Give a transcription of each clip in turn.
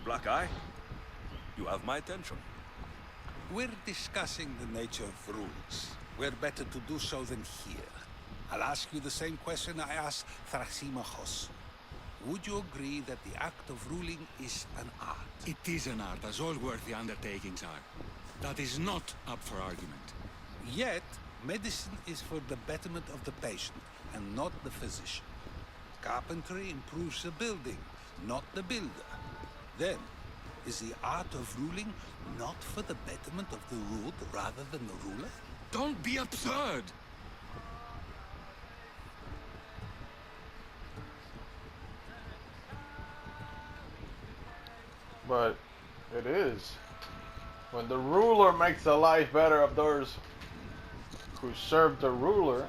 black eye. You have my attention. We're discussing the nature of rules. We're better to do so than here. I'll ask you the same question I asked Thrasymachos. Would you agree that the act of ruling is an art? It is an art, as all worthy undertakings are. That is not up for argument. Yet, medicine is for the betterment of the patient, and not the physician. Carpentry improves the building, not the builder. Then, is the art of ruling not for the betterment of the ruled rather than the ruler? Don't be absurd! But it is. When the ruler makes the life better of those who serve the ruler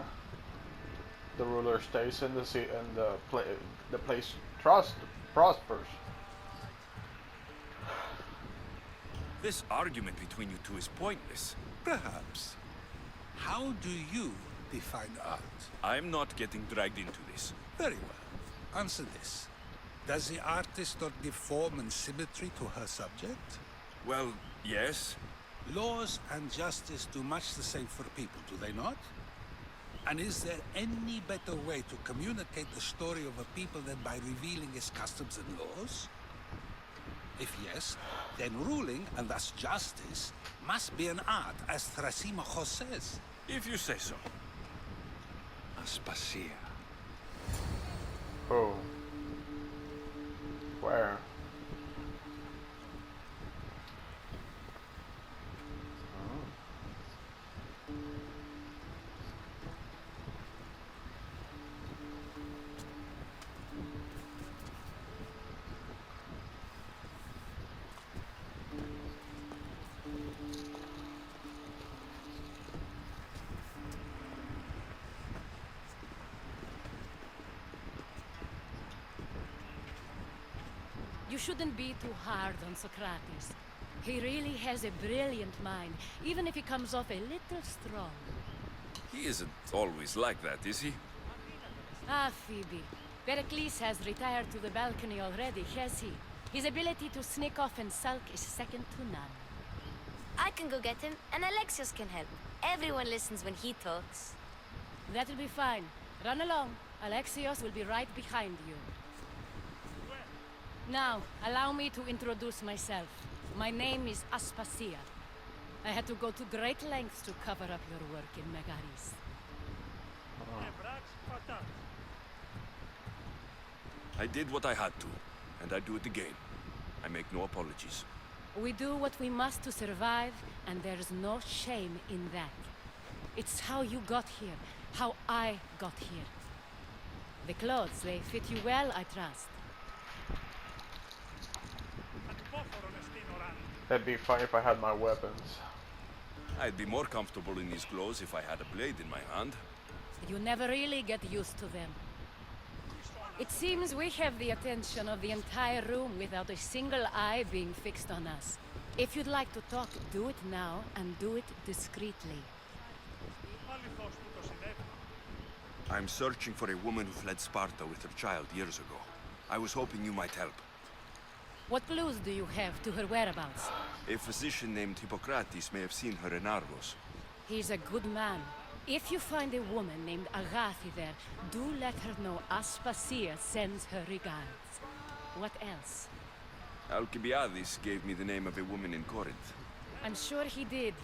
stays in the place prospers. This argument between you two is pointless. Perhaps. How do you define art? I'm not getting dragged into this. Very well. Answer this. Does the artist not give form and symmetry to her subject? Well, yes. Laws and justice do much the same for people, do they not? And is there any better way to communicate the story of a people than by revealing its customs and laws? If yes, then ruling, and thus justice, must be an art, as Thrasymachos says. If you say so. Aspasia. Oh. Where? You shouldn't be too hard on Socrates. He really has a brilliant mind, even if he comes off a little strong. He isn't always like that, is he? Ah, Phoebe. Pericles has retired to the balcony already, has he? His ability to sneak off and sulk is second to none. I can go get him, and Alexios can help. Everyone listens when he talks. That'll be fine. Run along. Alexios will be right behind you. Now, allow me to introduce myself. My name is Aspasia. I had to go to great lengths to cover up your work in Megaris. I did what I had to, and I do it again. I make no apologies. We do what we must to survive, and there's no shame in that. It's how you got here, how I got here. The clothes, they fit you well, I trust. That'd be fine if I had my weapons. I'd be more comfortable in these clothes if I had a blade in my hand. You never really get used to them. It seems we have the attention of the entire room without a single eye being fixed on us. If you'd like to talk, do it now, and do it discreetly. I'm searching for a woman who fled Sparta with her child years ago. I was hoping you might help. What clues do you have to her whereabouts? A physician named Hippocrates may have seen her in Argos. He's a good man. If you find a woman named Agathi there, do let her know Aspasia sends her regards. What else? Alcibiades gave me the name of a woman in Corinth. I'm sure he did.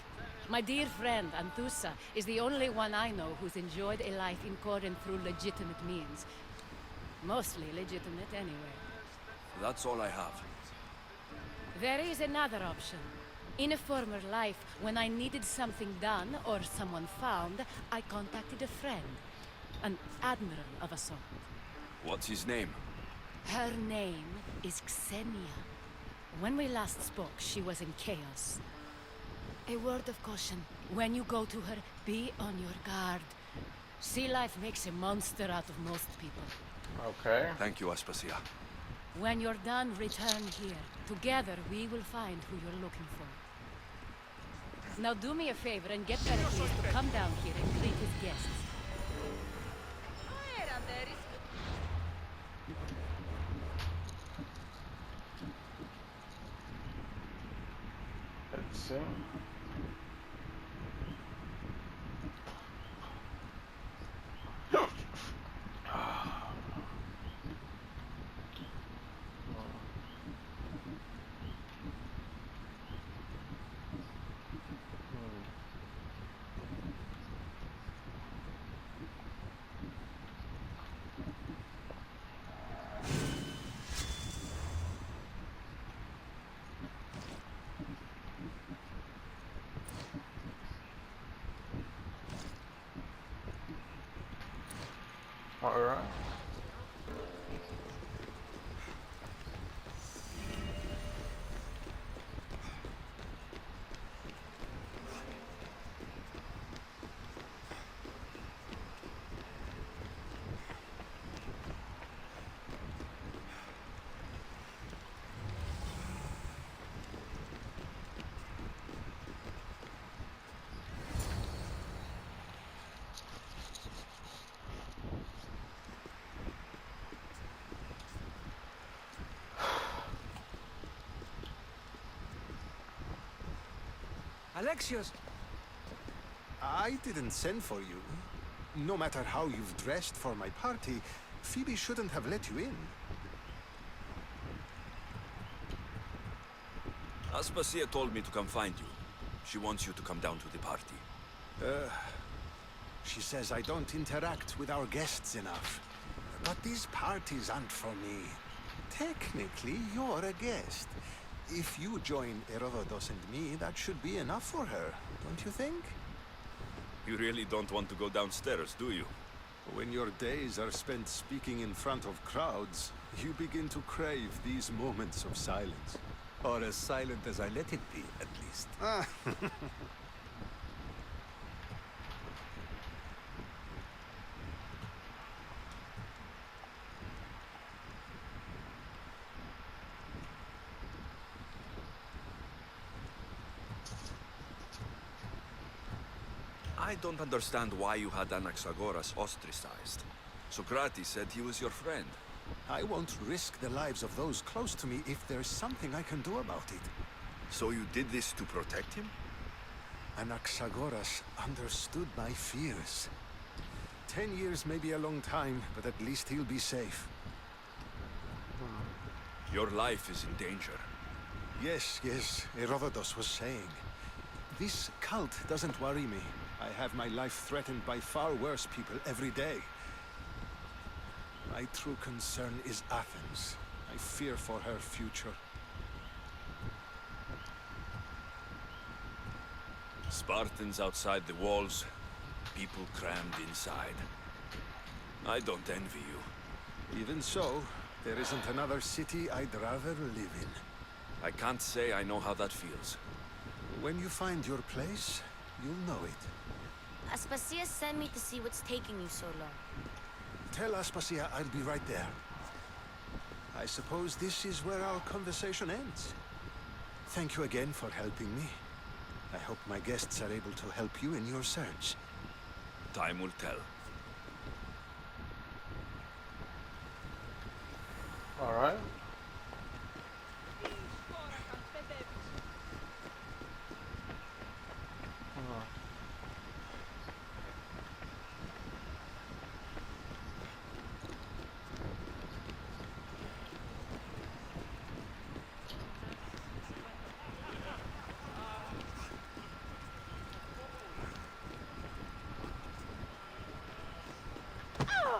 My dear friend, Anthusa, is the only one I know who's enjoyed a life in Corinth through legitimate means. Mostly legitimate, anyway. That's all I have. There is another option. In a former life, when I needed something done or someone found, I contacted a friend. An admiral of a sort. What's his name? Her name is Xenia. When we last spoke, she was in chaos. A word of caution. When you go to her, be on your guard. Sea life makes a monster out of most people. Okay. Thank you, Aspasia. When you're done, return here. Together, we will find who you're looking for. Now do me a favor and get Pericles to come down here and greet his guests. see. Alright. Alexios! I didn't send for you. No matter how you've dressed for my party, Phoebe shouldn't have let you in. Aspasia told me to come find you. She wants you to come down to the party. She says I don't interact with our guests enough. But these parties aren't for me. Technically, you're a guest. If you join Herodotus and me, that should be enough for her, don't you think? You really don't want to go downstairs, do you? When your days are spent speaking in front of crowds, you begin to crave these moments of silence. Or as silent as I let it be, at least. I don't understand why you had Anaxagoras ostracized. Socrates said he was your friend. I won't risk the lives of those close to me if there's something I can do about it. So you did this to protect him? Anaxagoras understood my fears. 10 years may be a long time, but at least he'll be safe. Your life is in danger. Yes, Herodotus was saying. This cult doesn't worry me. I have my life threatened by far worse people every day. My true concern is Athens. I fear for her future. Spartans outside the walls, people crammed inside. I don't envy you. Even so, there isn't another city I'd rather live in. I can't say I know how that feels. When you find your place, you'll know it. Aspasia sent me to see what's taking you so long. Tell Aspasia I'll be right there. I suppose this is where our conversation ends. Thank you again for helping me. I hope my guests are able to help you in your search. Time will tell. Alright.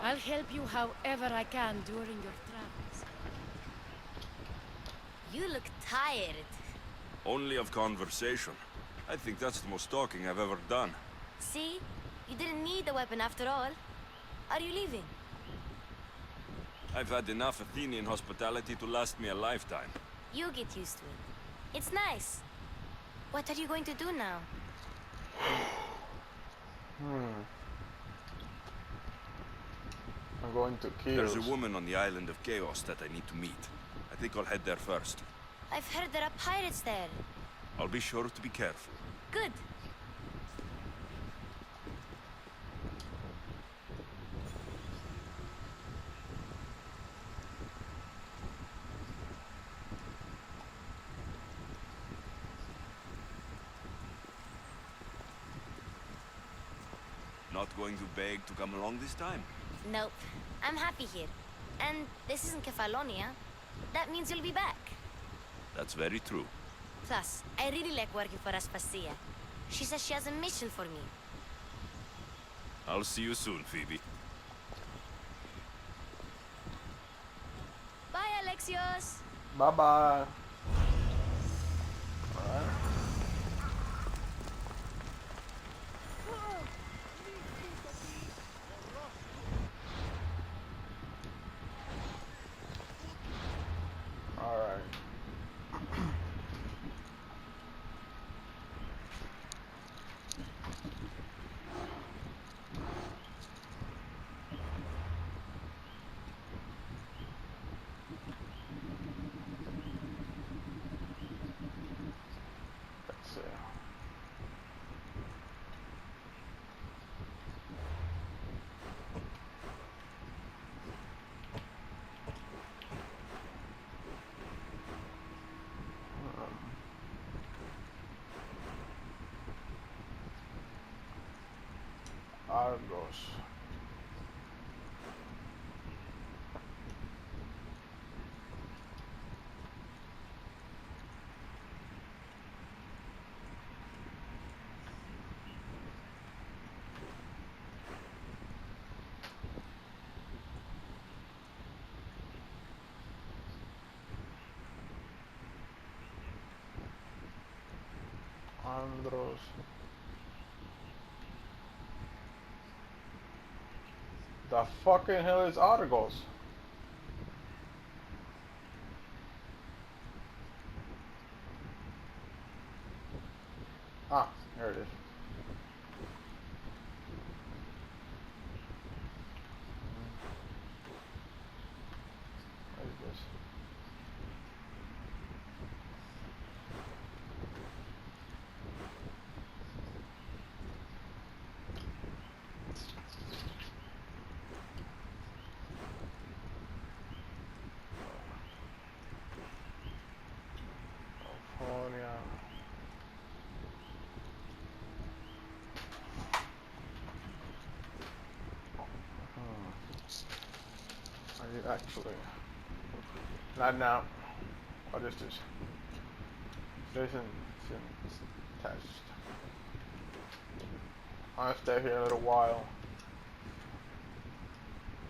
I'll help you however I can during your travels. You look tired. Only of conversation. I think that's the most talking I've ever done. See? You didn't need a weapon after all. Are you leaving? I've had enough Athenian hospitality to last me a lifetime. You get used to it. It's nice. What are you going to do now? I'm going to Chios. There's a woman on the island of Chaos that I need to meet. I think I'll head there first. I've heard there are pirates there. I'll be sure to be careful. Good. Not going to beg to come along this time? Nope. I'm happy here. And this isn't Kefalonia. That means you'll be back. That's very true. Plus, I really like working for Aspasia. She says she has a mission for me. I'll see you soon, Phoebe. Bye, Alexios! Bye bye. Alright. Alright. Let's see. Argos. Andros. The fucking hell is Argos? Ah, here it is. What is this? California. Are you actually? Not now. What is this? Listen, test. I'll stay here a little while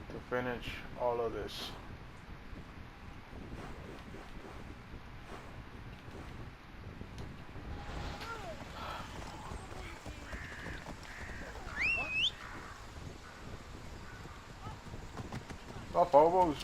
to finish all of this. Stop, hobos.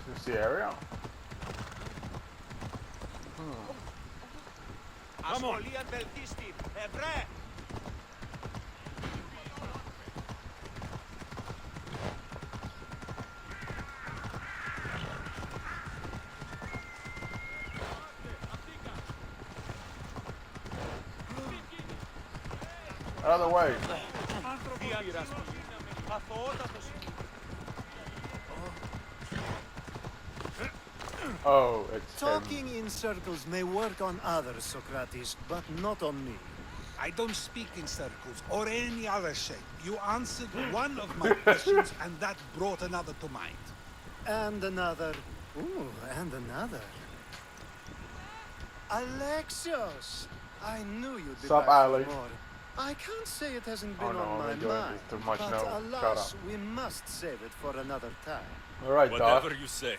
Is this the area? Come on! Out of the way. Oh, it's him. Talking in circles may work on others, Socrates, but not on me. I don't speak in circles or any other shape. You answered one of my questions, and that brought another to mind. And another. Ooh, and another. Alexios! I knew you'd be Sup, back Ali? for more. I can't say it hasn't been Oh no, on I'm my enjoying mind, this too much but now. Shut alas, up. we must save it for another time. Alright, Doc. Whatever you say.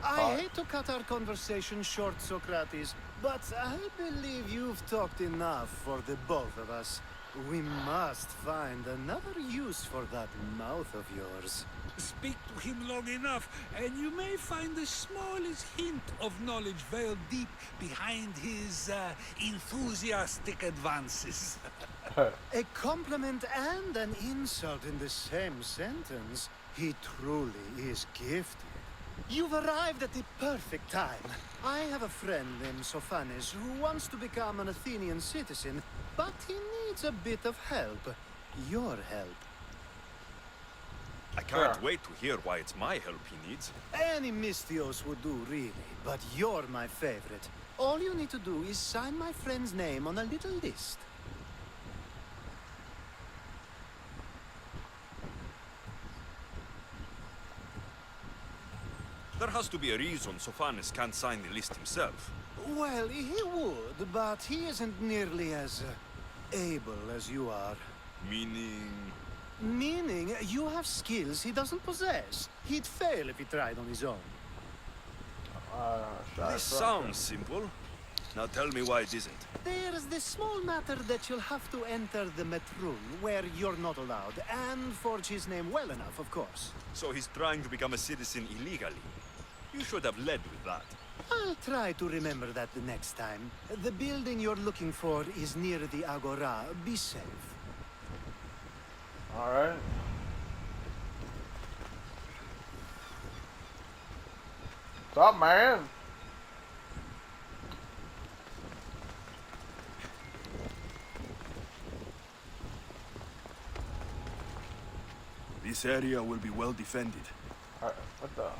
I hate to cut our conversation short, Socrates, but I believe you've talked enough for the both of us. We must find another use for that mouth of yours. Speak to him long enough, and you may find the smallest hint of knowledge veiled deep behind his enthusiastic advances. A compliment and an insult in the same sentence. He truly is gifted. You've arrived at the perfect time. I have a friend named Sophanes who wants to become an Athenian citizen, but he needs a bit of help. Your help. I can't wait to hear why it's my help he needs. Any Mystios would do, really, but you're my favorite. All you need to do is sign my friend's name on a little list. There has to be a reason Sophanes can't sign the list himself. Well, he would, but he isn't nearly as able as you are. Meaning... Meaning, you have skills he doesn't possess. He'd fail if he tried on his own. This sounds simple. Now tell me why it isn't. There's this small matter that you'll have to enter the Metroon, where you're not allowed, and forge his name well enough, of course. So he's trying to become a citizen illegally. You should have led with that. I'll try to remember that the next time. The building you're looking for is near the Agora. Be safe. Alright. What's up, man? This area will be well defended. Alright, what the?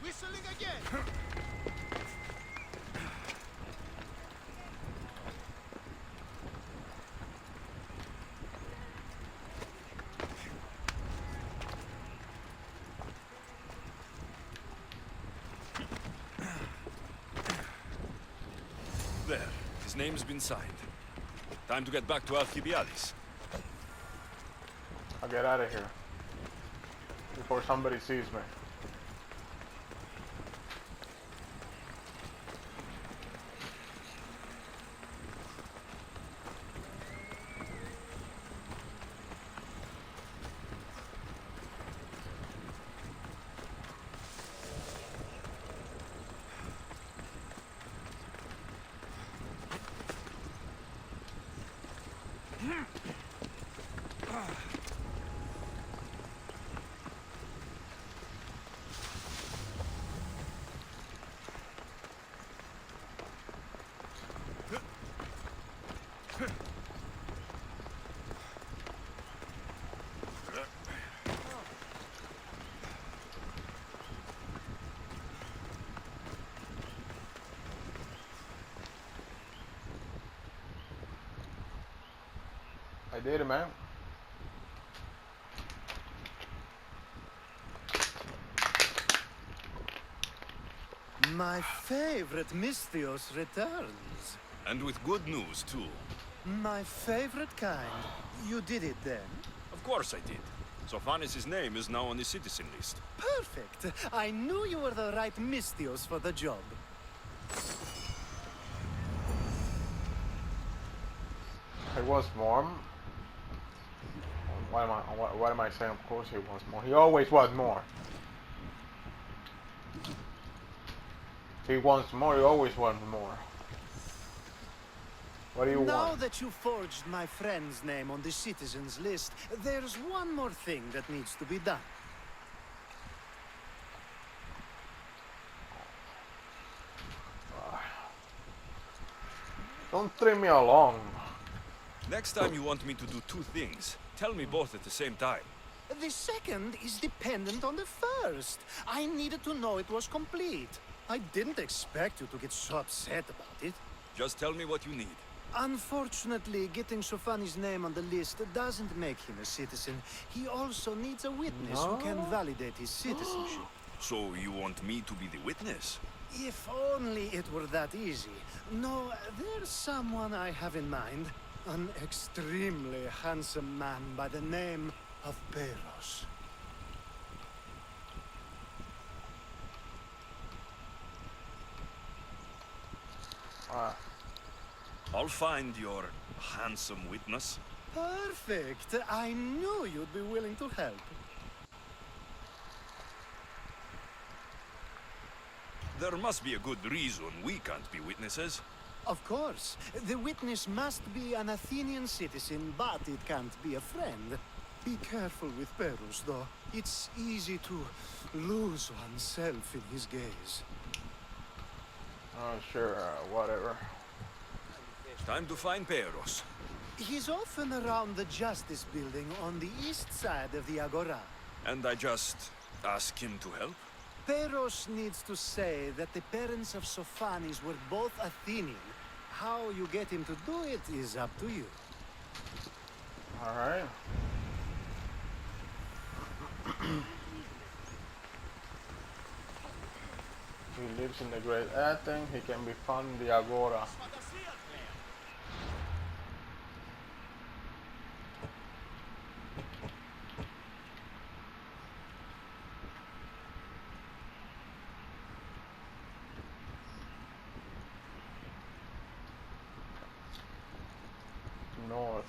Whistling again! There. His name's been signed. Time to get back to Alcibiades. I'll get out of here before somebody sees me. I did it, man. My favorite Mystios returns. And with good news, too. My favorite kind. You did it then? Of course I did. Sophanis' name is now on the citizen list. Perfect. I knew you were the right Mystios for the job. He wants more. What am I saying? Of course he wants more. He always wants more. If he wants more, he always wants more. What do you Now want? that you forged my friend's name on the citizens list, there's one more thing that needs to be done. Don't string me along. Next time you want me to do two things, tell me both at the same time. The second is dependent on the first. I needed to know it was complete. I didn't expect you to get so upset about it. Just tell me what you need. Unfortunately, getting Sofani's name on the list doesn't make him a citizen. He also needs a witness who can validate his citizenship. So you want me to be the witness? If only it were that easy. No, there's someone I have in mind. An extremely handsome man by the name of Peros. I'll find your handsome witness. Perfect. I knew you'd be willing to help. There must be a good reason we can't be witnesses. Of course. The witness must be an Athenian citizen, but it can't be a friend. Be careful with Perus, though. It's easy to lose oneself in his gaze. Oh, sure, whatever. Time to find Peros. He's often around the Justice Building on the east side of the Agora. And I just ask him to help? Peros needs to say that the parents of Sophanis were both Athenian. How you get him to do it is up to you. Alright. He lives in the Great Athens. He can be found in the Agora. North.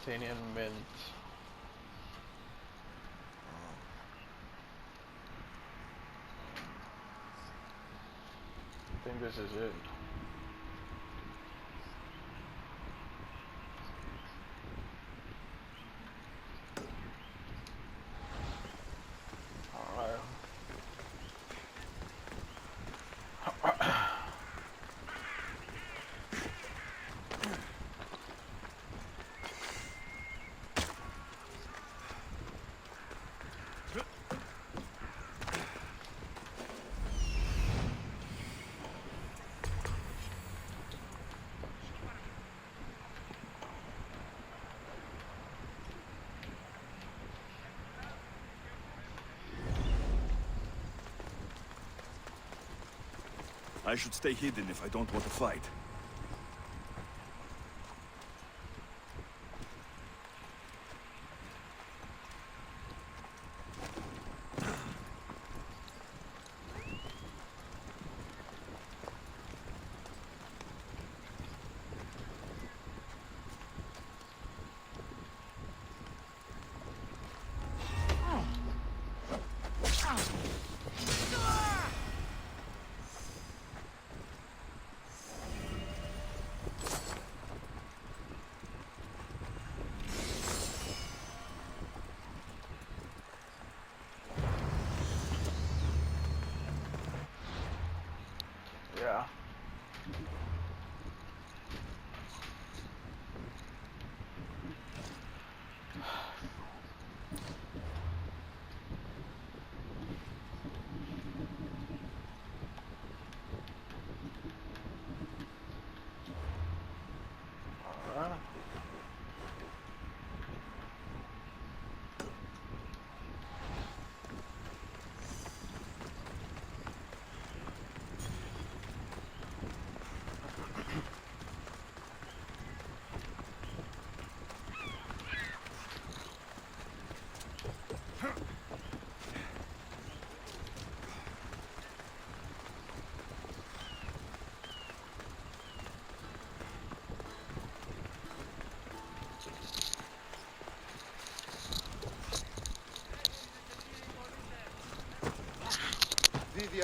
Athenian Mint. I think this is it. Alright. I should stay hidden if I don't want to fight. Yeah. Alright.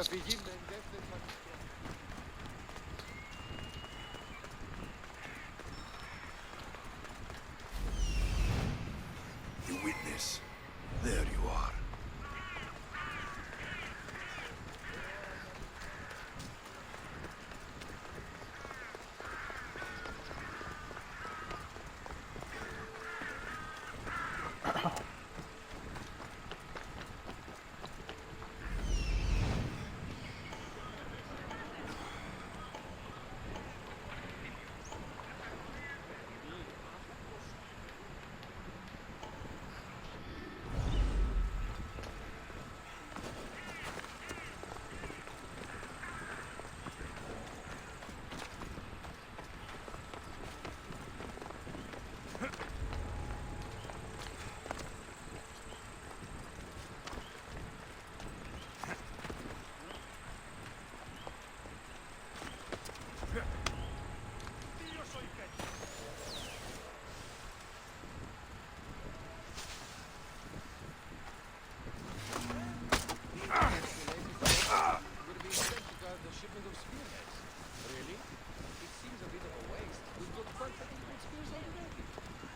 The witness. There you are.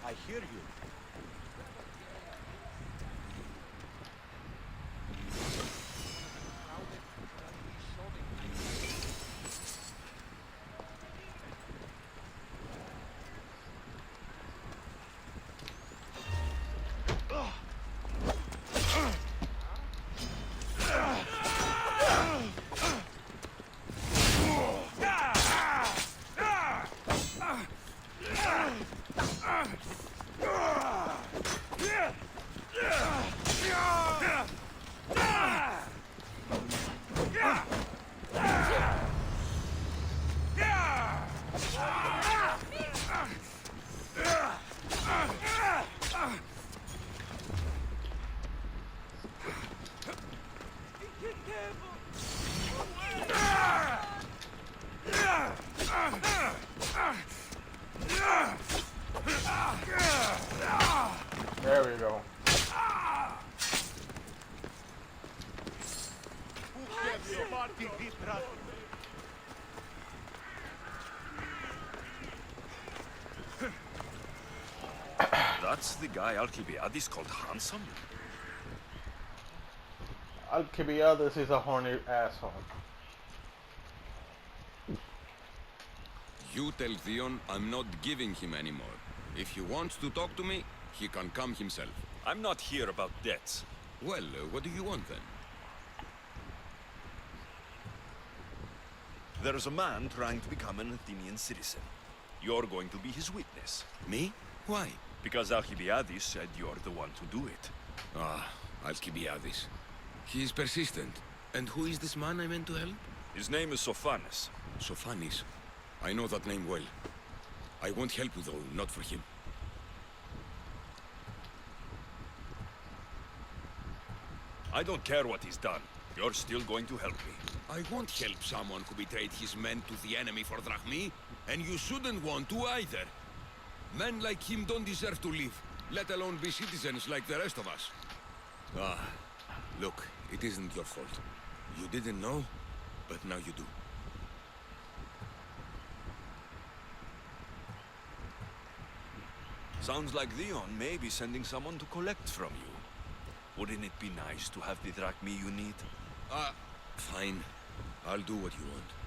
I hear you. There we go. That's the guy Alcibiades called handsome? Alcibiades is a horny asshole. You tell Theon I'm not giving him anymore. If he wants to talk to me, he can come himself. I'm not here about debts. Well, what do you want then? There's a man trying to become an Athenian citizen. You're going to be his witness. Me? Why? Because Alcibiades said you're the one to do it. Ah, Alcibiades. He is persistent. And who is this man I meant to help? His name is Sophanes. Sophanis. I know that name well. I won't help you though, not for him. I don't care what he's done. You're still going to help me. I won't help someone who betrayed his men to the enemy for drachmi, and you shouldn't want to either. Men like him don't deserve to live, let alone be citizens like the rest of us. Ah, look, it isn't your fault. You didn't know, but now you do. Sounds like Theon may be sending someone to collect from you. Wouldn't it be nice to have the drachmi you need? Fine. I'll do what you want.